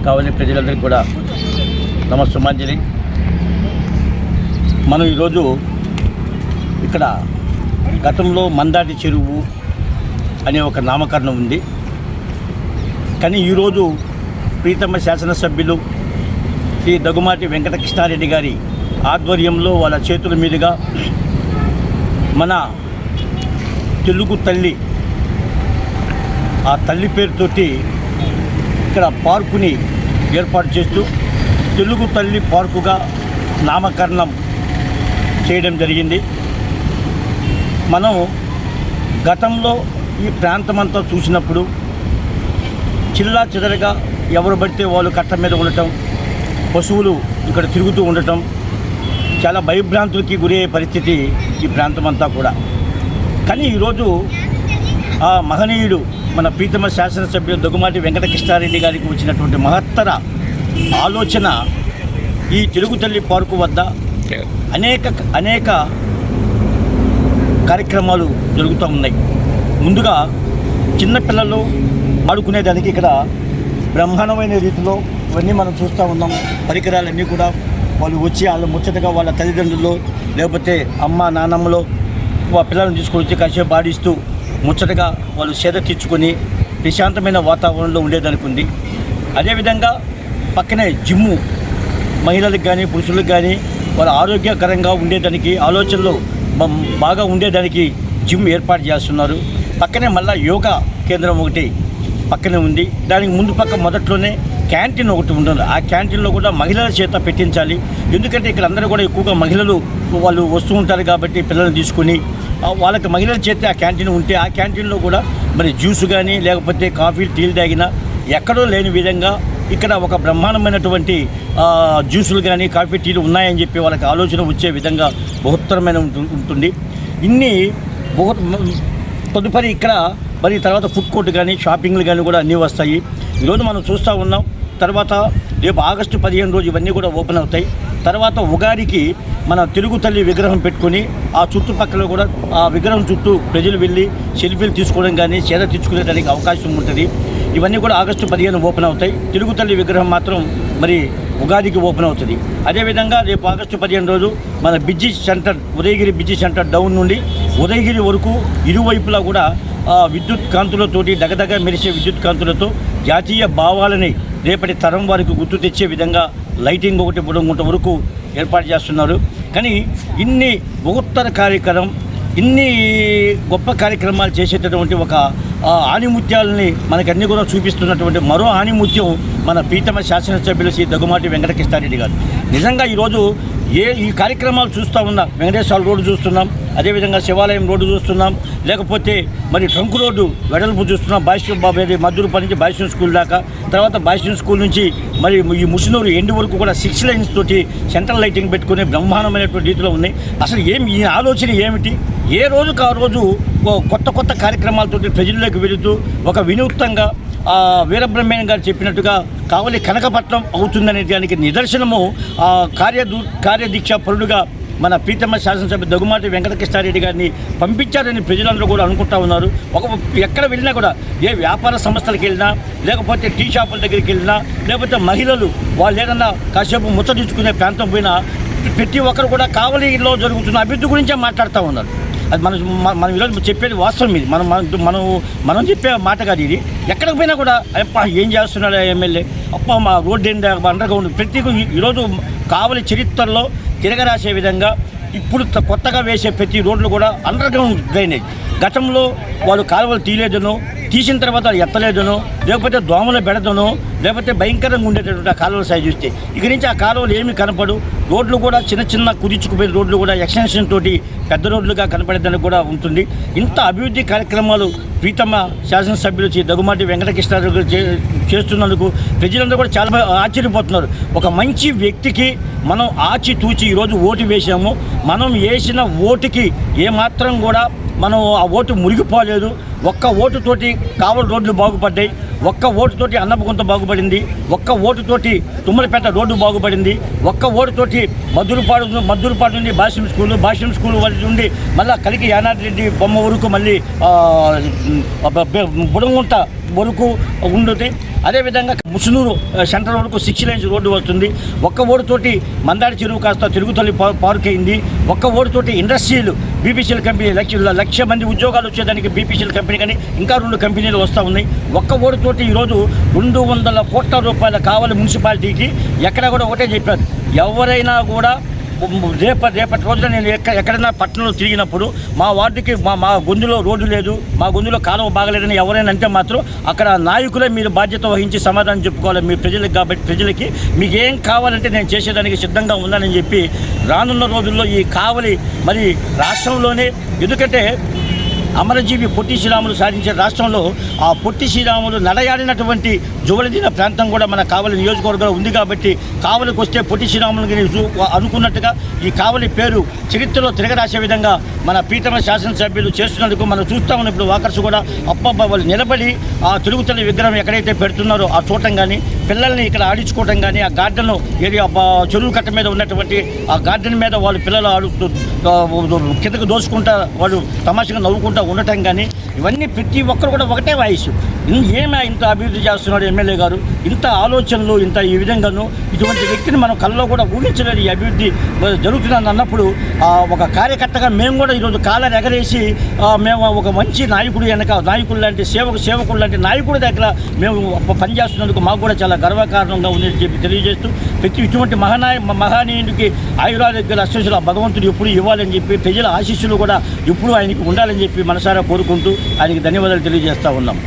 కావలి ప్రజలందరికీ కూడా నమస్సుమాంజలి. మనం ఈరోజు ఇక్కడ గతంలో మందాటి చెరువు అనే ఒక నామకరణం ఉంది. కానీ ఈరోజు ప్రీతమ శాసనసభ్యులు శ్రీ దగ్గుమాటి వెంకటకృష్ణారెడ్డి గారి ఆధ్వర్యంలో వాళ్ళ చేతుల మీదుగా మన తెలుగు తల్లి ఆ తల్లి పేరుతోటి ఇక్కడ పార్కుని ఏర్పాటు చేస్తూ తెలుగు తల్లి పార్కుగా నామకరణం చేయడం జరిగింది. మనం గతంలో ఈ ప్రాంతమంతా చూసినప్పుడు చిల్లా చిదరగా ఎవరు పడితే వాళ్ళు కట్ట మీద ఉండటం, పశువులు ఇక్కడ తిరుగుతూ ఉండటం, చాలా భయభ్రాంతులకి గురయ్యే పరిస్థితి ఈ ప్రాంతమంతా కూడా. కానీ ఈరోజు ఆ మహనీయుడు మన ప్రీతమ శాసనసభ్యులు దగ్గుమాటి వెంకటకృష్ణారెడ్డి గారికి వచ్చినటువంటి మహత్తర ఆలోచన ఈ తెలుగు తల్లి పార్కు వద్ద అనేక కార్యక్రమాలు జరుగుతూ ఉన్నాయి. ముందుగా చిన్నపిల్లలు ఆడుకునేదానికి ఇక్కడ బ్రహ్మాండమైన రీతిలో ఇవన్నీ మనం చూస్తూ ఉన్నాం. పరికరాలన్నీ కూడా వాళ్ళు వచ్చి వాళ్ళు ముచ్చటగా వాళ్ళ తల్లిదండ్రులు లేకపోతే అమ్మ నాన్నమ్మలో ఆ పిల్లలను తీసుకొని వచ్చి కాసేపు ఆడిస్తూ ముచ్చటగా వాళ్ళు సేద తీర్చుకొని ప్రశాంతమైన వాతావరణంలో ఉండేదానికి ఉంది. అదేవిధంగా పక్కనే జిమ్ము మహిళలకు కానీ పురుషులకు కానీ వాళ్ళ ఆరోగ్యకరంగా ఉండేదానికి ఆలోచనలు బాగా ఉండేదానికి జిమ్ ఏర్పాటు చేస్తున్నారు. పక్కనే మళ్ళీ యోగా కేంద్రం ఒకటి పక్కనే ఉంది. దానికి ముందు పక్క మొదట్లోనే క్యాంటీన్ ఒకటి ఉంటుంది. ఆ క్యాంటీన్లో కూడా మహిళల చేత పెట్టించాలి. ఎందుకంటే ఇక్కడ అందరూ కూడా ఎక్కువగా మహిళలు వాళ్ళు వస్తూ ఉంటారు కాబట్టి పిల్లల్ని తీసుకొని వాళ్ళకి మహిళల చేత ఆ క్యాంటీన్ ఉంటే ఆ క్యాంటీన్లో కూడా మరి జ్యూస్ కానీ లేకపోతే కాఫీ టీలు తాగినా ఎక్కడో లేని విధంగా ఇక్కడ ఒక బ్రహ్మాండమైనటువంటి జ్యూసులు కానీ కాఫీ టీలు ఉన్నాయని చెప్పి వాళ్ళకి ఆలోచన వచ్చే విధంగా బహుత్తరమైన ఉంటుంది. ఇన్ని తదుపరి ఇక్కడ మరి తర్వాత ఫుడ్ కోర్ట్ కానీ షాపింగ్లు కానీ కూడా అన్నీ వస్తాయి. ఈరోజు మనం చూస్తూ ఉన్నాం. తర్వాత రేపు ఆగస్టు 15 రోజు ఇవన్నీ కూడా ఓపెన్ అవుతాయి. తర్వాత ఉగాదికి మన తెలుగు తల్లి విగ్రహం పెట్టుకొని ఆ చుట్టుపక్కల కూడా ఆ విగ్రహం చుట్టూ ప్రజలు వెళ్ళి సెల్ఫీలు తీసుకోవడం కానీ సేద తీర్చుకునేదానికి అవకాశం ఉంటుంది. ఇవన్నీ కూడా ఆగస్టు 15 ఓపెన్ అవుతాయి. తెలుగు తల్లి విగ్రహం మాత్రం మరి ఉగాదికి ఓపెన్ అవుతుంది. అదేవిధంగా రేపు ఆగస్టు 15 రోజు మన busy centre Udayagiri busy centre down నుండి ఉదయగిరి వరకు ఇరువైపులా కూడా విద్యుత్ కాంతులతోటి దగదగ మెరిసే విద్యుత్ కాంతులతో జాతీయ భావాలని రేపటి తరం వారికి గుర్తు తెచ్చే విధంగా లైటింగ్ ఒకటి బుడంగుంట వరకు ఏర్పాటు చేస్తున్నారు. కానీ ఇన్ని బహుత్తర కార్యక్రమం ఇన్ని గొప్ప కార్యక్రమాలు చేసేటటువంటి ఒక ఆణిముత్యాలని మనకన్నీ కూడా చూపిస్తున్నటువంటి మరో ఆణిముత్యం మన ప్రీతమ శాసనసభ్యులు శ్రీ దగ్గుమాటి వెంకటకృష్ణారెడ్డి గారు. నిజంగా ఈరోజు ఈ కార్యక్రమాలు చూస్తూ ఉన్నాం. వెంకటేశ్వర రోడ్డు చూస్తున్నాం, అదేవిధంగా శివాలయం రోడ్డు చూస్తున్నాం, లేకపోతే మరి ట్రంక్ రోడ్డు వెడల్పు చూస్తున్నాం. బాబేది మద్దూరుపల్లి నుంచి బాయ్స్ స్కూల్ దాకా, తర్వాత బాయ్స్ స్కూల్ నుంచి మరి ఈ ముసినూరు ఎండు వరకు కూడా 6 లైన్స్ తోటి సెంట్రల్ లైటింగ్ పెట్టుకునే బ్రహ్మాండమైనటువంటి రీతిలో ఉన్నాయి. అసలు ఈ ఆలోచన ఏమిటి? ఏ రోజుకు ఆ రోజు కొత్త కార్యక్రమాలతో ప్రజల్లోకి వెళుతూ ఒక వినూత్నంగా వీరబ్రహ్మణ్యం గారు చెప్పినట్టుగా కావలి కనకపట్నం అవుతుందనే దానికి నిదర్శనము కార్యదీక్ష పరుడుగా మన ప్రీతమ శాసనసభ్యులు దగ్గుమాటి వెంకటకృష్ణారెడ్డి గారిని పంపించారని ప్రజలందరూ కూడా అనుకుంటా ఉన్నారు. ఎక్కడ వెళ్ళినా కూడా ఏ వ్యాపార సంస్థలకు వెళ్ళినా లేకపోతే టీ షాపుల దగ్గరికి వెళ్ళినా లేకపోతే మహిళలు వాళ్ళు ఏదన్నా కాసేపు ముచ్చటించుకునే ప్రాంతం పోయినా ప్రతి ఒక్కరు కూడా కావలిలో జరుగుతున్న అభివృద్ధి గురించే మాట్లాడుతూ ఉన్నారు. అది మనం ఈరోజు చెప్పేది వాస్తవం. ఇది మనం చెప్పే మాట కాదు. ఇది ఎక్కడికి పోయినా కూడా అప్ప ఏం చేస్తున్నాడు ఎమ్మెల్యే, అప్ప మా రోడ్డు ఏంది అండర్ గ్రౌండ్ ప్రతి ఈరోజు కావలి చరిత్రలో తిరగరాసే విధంగా ఇప్పుడు కొత్తగా వేసే ప్రతి రోడ్లు కూడా అండర్ గ్రౌండ్ డ్రైనేజ్. గతంలో వాళ్ళు కాలువలు తీయలేదనో, తీసిన తర్వాత ఎత్తలేదనో, లేకపోతే దోమల బెడదనో, లేకపోతే భయంకరంగా ఉండేటటువంటి ఆ కాలువల సైజు చూస్తే ఇక నుంచి ఆ కాలువలు ఏమీ కనపడు. రోడ్లు కూడా చిన్న కుదించుకుపోయిన రోడ్లు కూడా ఎక్స్టెన్షన్ తోటి పెద్ద రోడ్లుగా కనపడేదానికి కూడా ఉంటుంది. ఇంత అభివృద్ధి కార్యక్రమాలు ప్రీతమ శాసనసభ్యులు దగ్గుమాటి వెంకటకృష్ణారెడ్డి చేస్తున్నందుకు ప్రజలందరూ కూడా చాలా ఆశ్చర్యపోతున్నారు. ఒక మంచి వ్యక్తికి మనం ఆచితూచి ఈరోజు ఓటు వేసాము. మనం వేసిన ఓటుకి ఏమాత్రం కూడా మనం ఆ ఓటు మురిగిపోలేదు. ఒక్క ఓటుతోటి కావలి రోడ్లు బాగుపడ్డాయి, ఒక్క ఓటుతోటి అన్నపగుంత బాగుపడింది, ఒక్క ఓటుతోటి తుమ్మలపేట రోడ్డు బాగుపడింది, ఒక్క ఓటుతోటి మద్దూరుపాడు నుండి భాష్యం స్కూల్ వారి నుండి మళ్ళీ కలికి యానాటి రెడ్డి బొమ్మ వరకు మళ్ళీ బుడంగుంట వరకు ఉంటుంది. అదేవిధంగా ముసునూరు సెంటర్ వరకు 6 lanes రోడ్డు వస్తుంది. ఒక్క ఓటుతోటి మందాడి చెరువు కాస్త తిరుగుతల్లి పార్క్ అయింది. ఒక్క ఓటుతోటి ఇండస్ట్రీలు బీపీసీఎల్ కంపెనీ లక్ష మంది ఉద్యోగాలు వచ్చేదానికి బీపీసీఎల్ కంపెనీ కానీ ఇంకా 2 కంపెనీలు వస్తూ ఉన్నాయి. ఒక్క ఓటుతోటి ఈరోజు 200 కోట్ల రూపాయల కావాలి మున్సిపాలిటీకి. ఎక్కడ కూడా ఒకటే చెప్పారు, ఎవరైనా కూడా రేపటి రోజున నేను ఎక్కడైనా పట్టణంలో తిరిగినప్పుడు మా వార్డుకి మా గొంతులో రోడ్డు లేదు, మా గొంతులో కాలువ బాగలేదని ఎవరైనా అంటే మాత్రం అక్కడ నాయకులే మీరు బాధ్యత వహించి సమాధానం చెప్పుకోవాలి మీ ప్రజలకు. కాబట్టి ప్రజలకి మీకు ఏం కావాలంటే నేను చేసేదానికి సిద్ధంగా ఉన్నానని చెప్పి రానున్న రోజుల్లో ఈ కావలి మరి రాష్ట్రంలోనే, ఎందుకంటే అమరజీవి పొట్టి శ్రీరాములు సాధించే రాష్ట్రంలో ఆ పొట్టి శ్రీరాములు నడయాడినటువంటి జువలదిన ప్రాంతం కూడా మన కావలి నియోజకవర్గంలో ఉంది. కాబట్టి కావలికి వస్తే పొట్టి శ్రీరాములకి అనుకున్నట్టుగా ఈ కావలి పేరు చరిత్రలో తిరగరాసే విధంగా మన ప్రీతమ శాసనసభ్యులు చేస్తున్నందుకు మనం చూస్తూ ఉన్న ఇప్పుడు వాకర్స్ కూడా అబ్బబ్బా వాళ్ళు నిలబడి ఆ తిరుగుతల్లి విగ్రహం ఎక్కడైతే పెడుతున్నారో ఆ చూడటం కానీ, పిల్లల్ని ఇక్కడ ఆడించుకోవటం కానీ, ఆ గార్డెన్ ఏరియా చెరువు కట్ట మీద ఉన్నటువంటి ఆ గార్డెన్ మీద వాళ్ళు పిల్లలు ఆడుతూ కిందకు దోసుకుంటా వాళ్ళు తమాషగా నవ్వుకుంటూ ఉండటం కానీ, ఇవన్నీ ప్రతి ఒక్కరు కూడా ఒకటే వాయిస్. ఏమే ఇంత అభివృద్ధి చేస్తున్నాడు ఎమ్మెల్యే గారు, ఇంత ఆలోచనలు, ఇంత ఈ విధంగాను ఇటువంటి వ్యక్తిని మనం కళ్ళలో కూడా ఊహించలేదు. ఈ అభివృద్ధి జరుగుతుందని అన్నప్పుడు ఒక కార్యకర్తగా మేము కూడా ఈరోజు కాలర్ ఎగరేసి మేము ఒక మంచి నాయకుడు వెనక నాయకుడు లాంటి సేవకుడు లాంటి నాయకుడి దగ్గర మేము పనిచేస్తున్నందుకు మాకు కూడా చాలా గర్వకారణంగా ఉందని చెప్పి తెలియజేస్తూ, ప్రతి ఇటువంటి మహానీయుడికి ఆయురారోగ్యాల అశ్వసులు భగవంతుడు ఎప్పుడు ఇవ్వాలని చెప్పి, ప్రజల ఆశీస్సులు కూడా ఎప్పుడు ఆయనకి ఉండాలని చెప్పి మనసారా కోరుకుంటూ ఆయనకి ధన్యవాదాలు తెలియజేస్తూ ఉన్నాం.